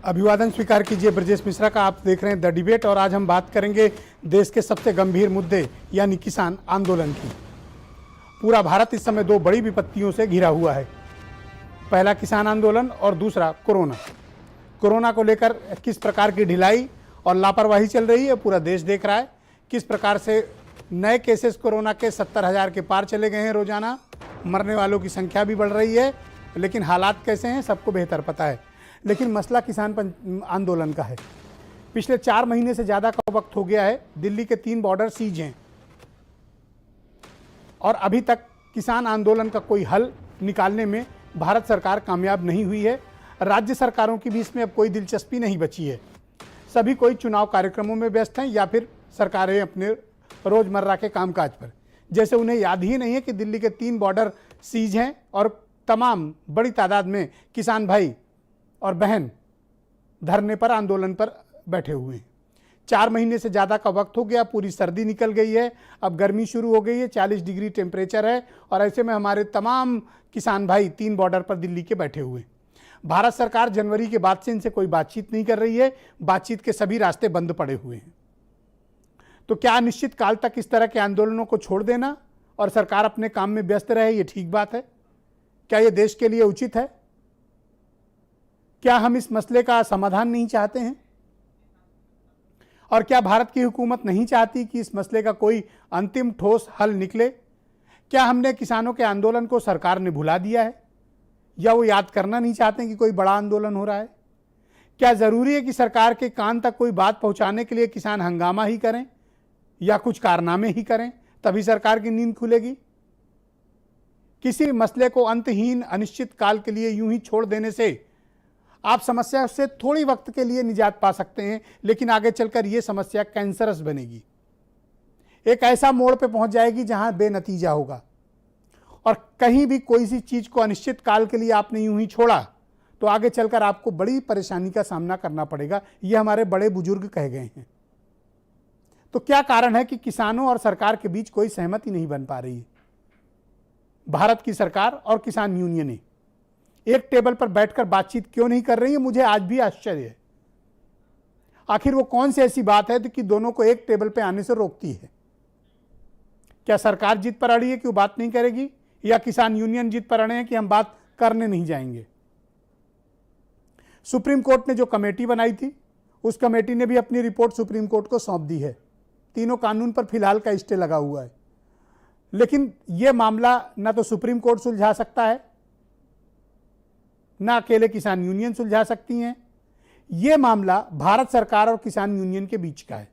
अभिवादन स्वीकार कीजिए ब्रजेश मिश्रा का। आप देख रहे हैं द डिबेट और आज हम बात करेंगे देश के सबसे गंभीर मुद्दे यानी किसान आंदोलन की। पूरा भारत इस समय दो बड़ी विपत्तियों से घिरा हुआ है। पहला किसान आंदोलन और दूसरा कोरोना। कोरोना को लेकर किस प्रकार की ढिलाई और लापरवाही चल रही है पूरा देश देख रहा है। किस प्रकार से नए केसेस कोरोना के 70,000 के पार चले गए हैं रोजाना, मरने वालों की संख्या भी बढ़ रही है, लेकिन हालात कैसे हैं सबको बेहतर पता है। लेकिन मसला किसान आंदोलन का है। पिछले 4 महीने से ज़्यादा का वक्त हो गया है, दिल्ली के 3 बॉर्डर सीज हैं और अभी तक किसान आंदोलन का कोई हल निकालने में भारत सरकार कामयाब नहीं हुई है। राज्य सरकारों की भी इसमें अब कोई दिलचस्पी नहीं बची है। सभी कोई चुनाव कार्यक्रमों में व्यस्त हैं या फिर सरकारें अपने रोज़मर्रा के कामकाज पर, जैसे उन्हें याद ही नहीं है कि दिल्ली के 3 बॉर्डर सीज हैं और तमाम बड़ी तादाद में किसान भाई और बहन धरने पर, आंदोलन पर बैठे हुए हैं। 4 महीने से ज़्यादा का वक्त हो गया, पूरी सर्दी निकल गई है, अब गर्मी शुरू हो गई है, 40 डिग्री टेम्परेचर है और ऐसे में हमारे तमाम किसान भाई 3 बॉर्डर पर दिल्ली के बैठे हुए हैं। भारत सरकार जनवरी के बाद से इनसे कोई बातचीत नहीं कर रही है, बातचीत के सभी रास्ते बंद पड़े हुए हैं। तो क्या निश्चित काल तक इस तरह के आंदोलनों को छोड़ देना और सरकार अपने काम में व्यस्त रहे, ये ठीक बात है? क्या ये देश के लिए उचित है? क्या हम इस मसले का समाधान नहीं चाहते हैं? और क्या भारत की हुकूमत नहीं चाहती कि इस मसले का कोई अंतिम ठोस हल निकले? क्या हमने किसानों के आंदोलन को सरकार ने भुला दिया है या वो याद करना नहीं चाहते कि कोई बड़ा आंदोलन हो रहा है? क्या ज़रूरी है कि सरकार के कान तक कोई बात पहुंचाने के लिए किसान हंगामा ही करें या कुछ कारनामे ही करें तभी सरकार की नींद खुलेगी? किसी मसले को अंतहीन अनिश्चित काल के लिए यूं ही छोड़ देने से आप समस्या से थोड़ी वक्त के लिए निजात पा सकते हैं, लेकिन आगे चलकर यह समस्या कैंसरस बनेगी, एक ऐसा मोड़ पे पहुंच जाएगी जहां बेनतीजा होगा। और कहीं भी कोई सी चीज को अनिश्चित काल के लिए आपने यूं ही छोड़ा तो आगे चलकर आपको बड़ी परेशानी का सामना करना पड़ेगा। ये हमारे बड़े बुजुर्ग कह गए हैं। तो क्या कारण है कि किसानों और सरकार के बीच कोई सहमति नहीं बन पा रही है? भारत की सरकार और किसान यूनियनें एक टेबल पर बैठकर बातचीत क्यों नहीं कर रही है, मुझे आज भी आश्चर्य है। आखिर वो कौन सी ऐसी बात है कि दोनों को एक टेबल पर आने से रोकती है? क्या सरकार जिद पर अड़ी है कि वो बात नहीं करेगी, या किसान यूनियन जिद पर अड़े हैं कि हम बात करने नहीं जाएंगे? सुप्रीम कोर्ट ने जो कमेटी बनाई थी, उस कमेटी ने भी अपनी रिपोर्ट सुप्रीम कोर्ट को सौंप दी है। तीनों कानून पर फिलहाल का स्टे लगा हुआ है, लेकिन यह मामला ना तो सुप्रीम कोर्ट सुलझा सकता है, ना अकेले किसान यूनियन सुलझा सकती हैं। यह मामला भारत सरकार और किसान यूनियन के बीच का है।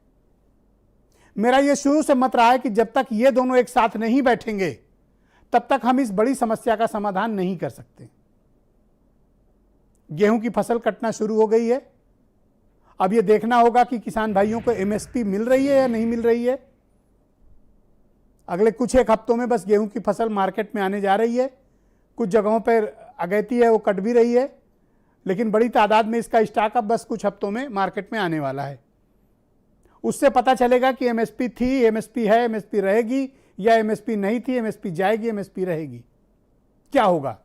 मेरा यह शुरू से मत रहा है कि जब तक ये दोनों एक साथ नहीं बैठेंगे तब तक हम इस बड़ी समस्या का समाधान नहीं कर सकते। गेहूं की फसल कटना शुरू हो गई है। अब यह देखना होगा कि किसान भाइयों को एमएसपी मिल रही है या नहीं मिल रही है। अगले कुछ एक हफ्तों में बस गेहूं की फसल मार्केट में आने जा रही है। कुछ जगहों पर अगैती है, वो कट भी रही है, लेकिन बड़ी तादाद में इसका स्टॉक अब बस कुछ हफ्तों में मार्केट में आने वाला है। उससे पता चलेगा कि एमएसपी थी, एमएसपी है, एमएसपी रहेगी, या एमएसपी नहीं थी, एमएसपी जाएगी, एमएसपी रहेगी, क्या होगा।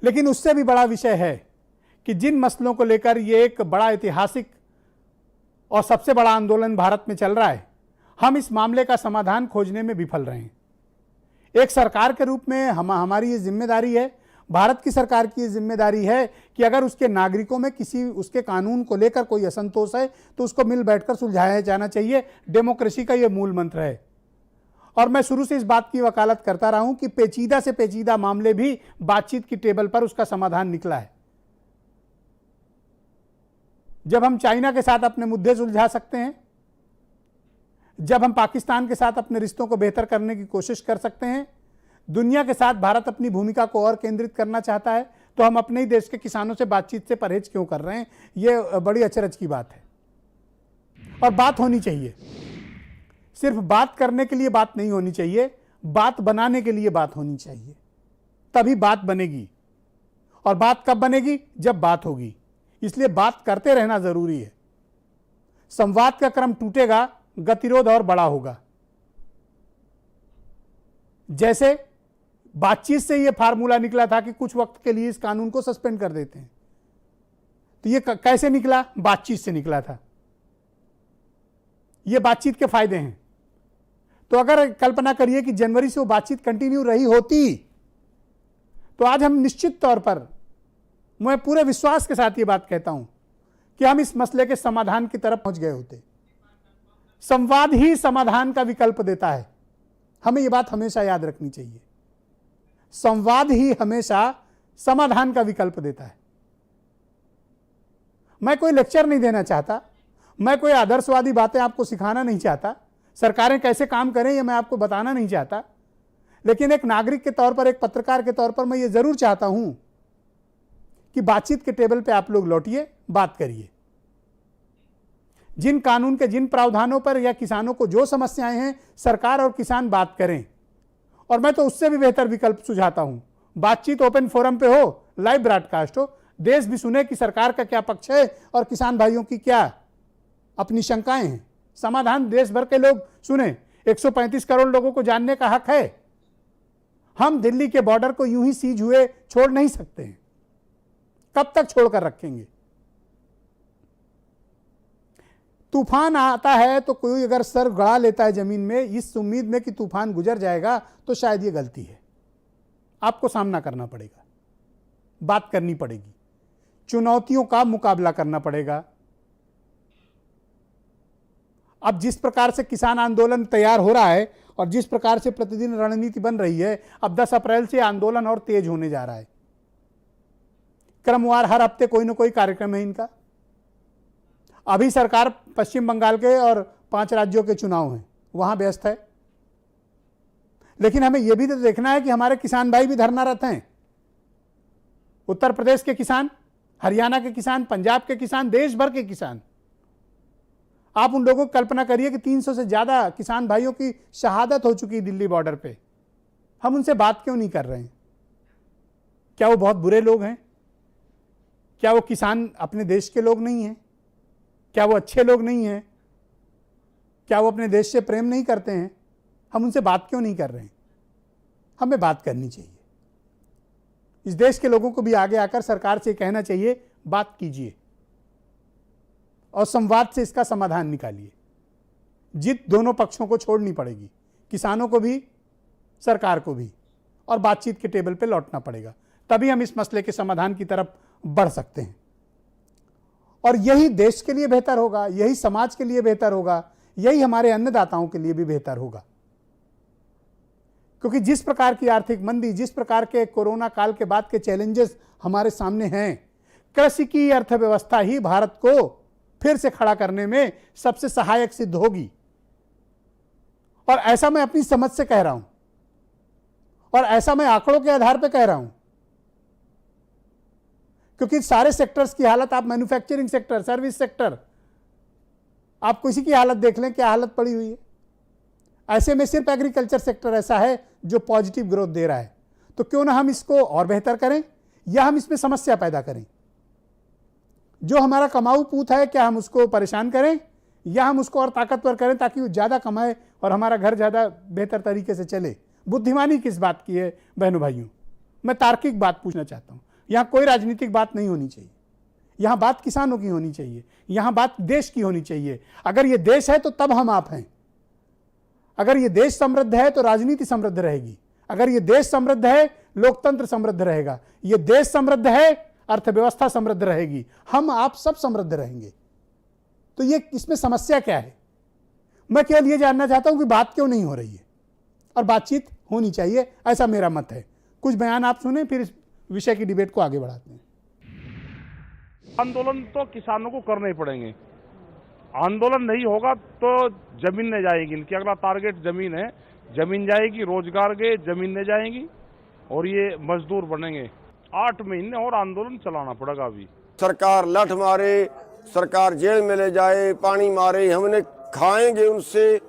लेकिन उससे भी बड़ा विषय है कि जिन मसलों को लेकर ये एक बड़ा ऐतिहासिक और सबसे बड़ा आंदोलन भारत में चल रहा है, हम इस मामले का समाधान खोजने में विफल रहे हैं। एक सरकार के रूप में हमारी ये जिम्मेदारी है, भारत की सरकार की ये जिम्मेदारी है कि अगर उसके नागरिकों में किसी उसके कानून को लेकर कोई असंतोष है तो उसको मिल बैठकर सुलझाया जाना चाहिए। डेमोक्रेसी का ये मूल मंत्र है। और मैं शुरू से इस बात की वकालत करता रहा हूं कि पेचीदा से पेचीदा मामले भी बातचीत की टेबल पर उसका समाधान निकला है। जब हम चाइना के साथ अपने मुद्दे सुलझा सकते हैं, जब हम पाकिस्तान के साथ अपने रिश्तों को बेहतर करने की कोशिश कर सकते हैं, दुनिया के साथ भारत अपनी भूमिका को और केंद्रित करना चाहता है, तो हम अपने ही देश के किसानों से बातचीत से परहेज क्यों कर रहे हैं? यह बड़ी अचरज की बात है। और बात होनी चाहिए, सिर्फ बात करने के लिए बात नहीं होनी चाहिए, बात बनाने के लिए बात होनी चाहिए, तभी बात बनेगी। और बात कब बनेगी? जब बात होगी। इसलिए बात करते रहना जरूरी है। संवाद का क्रम टूटेगा, गतिरोध और बड़ा होगा। जैसे बातचीत से यह फार्मूला निकला था कि कुछ वक्त के लिए इस कानून को सस्पेंड कर देते हैं, तो ये कैसे निकला? बातचीत से निकला था। ये बातचीत के फायदे हैं। तो अगर कल्पना करिए कि जनवरी से वो बातचीत कंटिन्यू रही होती तो आज हम निश्चित तौर पर, मैं पूरे विश्वास के साथ ये बात कहता हूं कि हम इस मसले के समाधान की तरफ पहुंच गए होते। संवाद ही समाधान का विकल्प देता है, हमें यह बात हमेशा याद रखनी चाहिए। संवाद ही हमेशा समाधान का विकल्प देता है। मैं कोई लेक्चर नहीं देना चाहता, मैं कोई आदर्शवादी बातें आपको सिखाना नहीं चाहता, सरकारें कैसे काम करें यह मैं आपको बताना नहीं चाहता, लेकिन एक नागरिक के तौर पर, एक पत्रकार के तौर पर मैं ये जरूर चाहता हूं कि बातचीत के टेबल पे आप लोग लौटिए, बात करिए। जिन कानून के जिन प्रावधानों पर या किसानों को जो समस्याएं हैं, सरकार और किसान बात करें। और मैं तो उससे भी बेहतर विकल्प सुझाता हूं, बातचीत ओपन फोरम पे हो, लाइव ब्रॉडकास्ट हो, देश भी सुने कि सरकार का क्या पक्ष है और किसान भाइयों की क्या अपनी शंकाएं हैं। समाधान देश भर के लोग सुने। 135 करोड़ लोगों को जानने का हक है। हम दिल्ली के बॉर्डर को यूं ही सीज हुए छोड़ नहीं सकते हैं। कब तक छोड़कर रखेंगे? तूफान आता है तो कोई अगर सर गड़ा लेता है जमीन में इस उम्मीद में कि तूफान गुजर जाएगा, तो शायद ये गलती है। आपको सामना करना पड़ेगा, बात करनी पड़ेगी, चुनौतियों का मुकाबला करना पड़ेगा। अब जिस प्रकार से किसान आंदोलन तैयार हो रहा है और जिस प्रकार से प्रतिदिन रणनीति बन रही है, अब 10 अप्रैल से आंदोलन और तेज होने जा रहा है। क्रमवार हर हफ्ते कोई ना कोई कार्यक्रम है इनका। अभी सरकार पश्चिम बंगाल के और 5 राज्यों के चुनाव हैं, वहां व्यस्त है। लेकिन हमें यह भी तो देखना है कि हमारे किसान भाई भी धरनारत हैं। उत्तर प्रदेश के किसान, हरियाणा के किसान, पंजाब के किसान, देश भर के किसान। आप उन लोगों को कल्पना करिए कि 300 से ज्यादा किसान भाइयों की शहादत हो चुकी है दिल्ली बॉर्डर पे। हम उनसे बात क्यों नहीं कर रहे हैं? क्या वो बहुत बुरे लोग हैं? क्या वो किसान अपने देश के लोग नहीं हैं? क्या वो अच्छे लोग नहीं हैं? क्या वो अपने देश से प्रेम नहीं करते हैं? हम उनसे बात क्यों नहीं कर रहे हैं? हमें बात करनी चाहिए। इस देश के लोगों को भी आगे आकर सरकार से कहना चाहिए, बात कीजिए और संवाद से इसका समाधान निकालिए। जिद दोनों पक्षों को छोड़नी पड़ेगी, किसानों को भी, सरकार को भी, और बातचीत के टेबल पे लौटना पड़ेगा। तभी हम इस मसले के समाधान की तरफ बढ़ सकते हैं। और यही देश के लिए बेहतर होगा, यही समाज के लिए बेहतर होगा, यही हमारे अन्नदाताओं के लिए भी बेहतर होगा। क्योंकि जिस प्रकार की आर्थिक मंदी, जिस प्रकार के कोरोना काल के बाद के चैलेंजेस हमारे सामने हैं, कृषि की अर्थव्यवस्था ही भारत को फिर से खड़ा करने में सबसे सहायक सिद्ध होगी। और ऐसा मैं अपनी समझ से कह रहा हूं, और ऐसा मैं आंकड़ों के आधार पर कह रहा हूं। क्योंकि सारे सेक्टर्स की हालत, आप मैन्युफैक्चरिंग सेक्टर, सर्विस सेक्टर, आप किसी की हालत देख लें, क्या हालत पड़ी हुई है। ऐसे में सिर्फ एग्रीकल्चर सेक्टर ऐसा है जो पॉजिटिव ग्रोथ दे रहा है। तो क्यों ना हम इसको और बेहतर करें, या हम इसमें समस्या पैदा करें। जो हमारा कमाऊ पूत है, क्या हम उसको परेशान करें, या हम उसको और ताकतवर करें ताकि वो ज्यादा कमाए और हमारा घर ज्यादा बेहतर तरीके से चले। बुद्धिमानी किस बात की है बहनों भाइयों? मैं तार्किक बात पूछना चाहता हूं। यहां कोई राजनीतिक बात नहीं होनी चाहिए, यहां बात किसानों की होनी चाहिए, यहां बात देश की होनी चाहिए। अगर ये देश है तो तब हम आप हैं। अगर ये देश समृद्ध है तो राजनीति समृद्ध रहेगी। अगर ये देश समृद्ध है, लोकतंत्र समृद्ध रहेगा। ये देश समृद्ध है, अर्थव्यवस्था समृद्ध रहेगी, हम आप सब समृद्ध रहेंगे। तो ये इसमें समस्या क्या है? मैं केवल ये जानना चाहता हूं कि बात क्यों नहीं हो रही है, और बातचीत होनी चाहिए, ऐसा मेरा मत है। कुछ बयान आप सुने, फिर इस विषय की डिबेट को आगे बढ़ाते हैं। आंदोलन तो किसानों को करने ही पड़ेंगे। आंदोलन नहीं होगा तो जमीन नहीं जाएगी। इनकी अगला टारगेट जमीन है, जमीन जाएगी, रोजगार गए, जमीन नहीं जाएगी और ये मजदूर बनेंगे। 8 महीने और आंदोलन चलाना पड़ेगा। अभी सरकार लठ मारे, सरकार जेल में ले जाए, पानी मारे, हमने खाएंगे उनसे,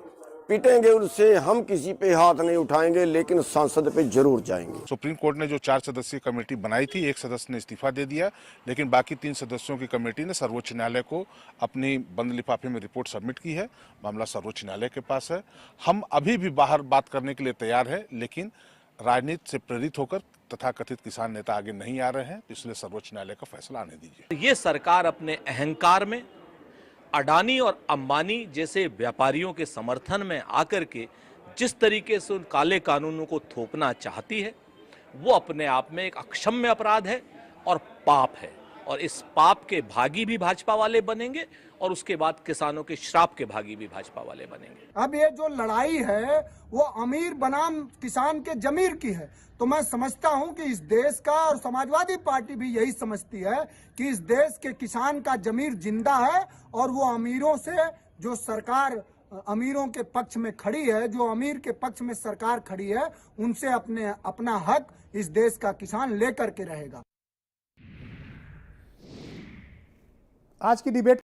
पीटेंगे उनसे, हम किसी पे हाथ नहीं उठाएंगे, लेकिन संसद पे जरूर जाएंगे। सुप्रीम कोर्ट ने जो 4 सदस्यीय कमेटी बनाई थी, एक सदस्य ने इस्तीफा दे दिया, लेकिन बाकी 3 सदस्यों की कमेटी ने सर्वोच्च न्यायालय को अपनी बंद लिफाफे में रिपोर्ट सबमिट की है। मामला सर्वोच्च न्यायालय के पास है। हम अभी भी बाहर बात करने के लिए तैयार है, लेकिन राजनीति से प्रेरित होकर तथाकथित किसान नेता आगे नहीं आ रहे हैं, तो इसलिए सर्वोच्च न्यायालय का फैसला आने दीजिए। ये सरकार अपने अहंकार में अडानी और अंबानी जैसे व्यापारियों के समर्थन में आकर के जिस तरीके से उन काले कानूनों को थोपना चाहती है, वो अपने आप में एक अक्षम्य अपराध है और पाप है, और इस पाप के भागी भी भाजपा वाले बनेंगे और उसके बाद किसानों के श्राप के भागी भी भाजपा वाले बनेंगे। अब ये जो लड़ाई है वो अमीर बनाम किसान के जमीर की है, तो मैं समझता हूं कि इस देश का, और समाजवादी पार्टी भी यही समझती है कि इस देश के किसान का जमीर जिंदा है, और वो अमीरों से, जो सरकार अमीरों के पक्ष में खड़ी है, जो अमीर के पक्ष में सरकार खड़ी है, उनसे अपना हक इस देश का किसान लेकर के रहेगा। आज की डिबेट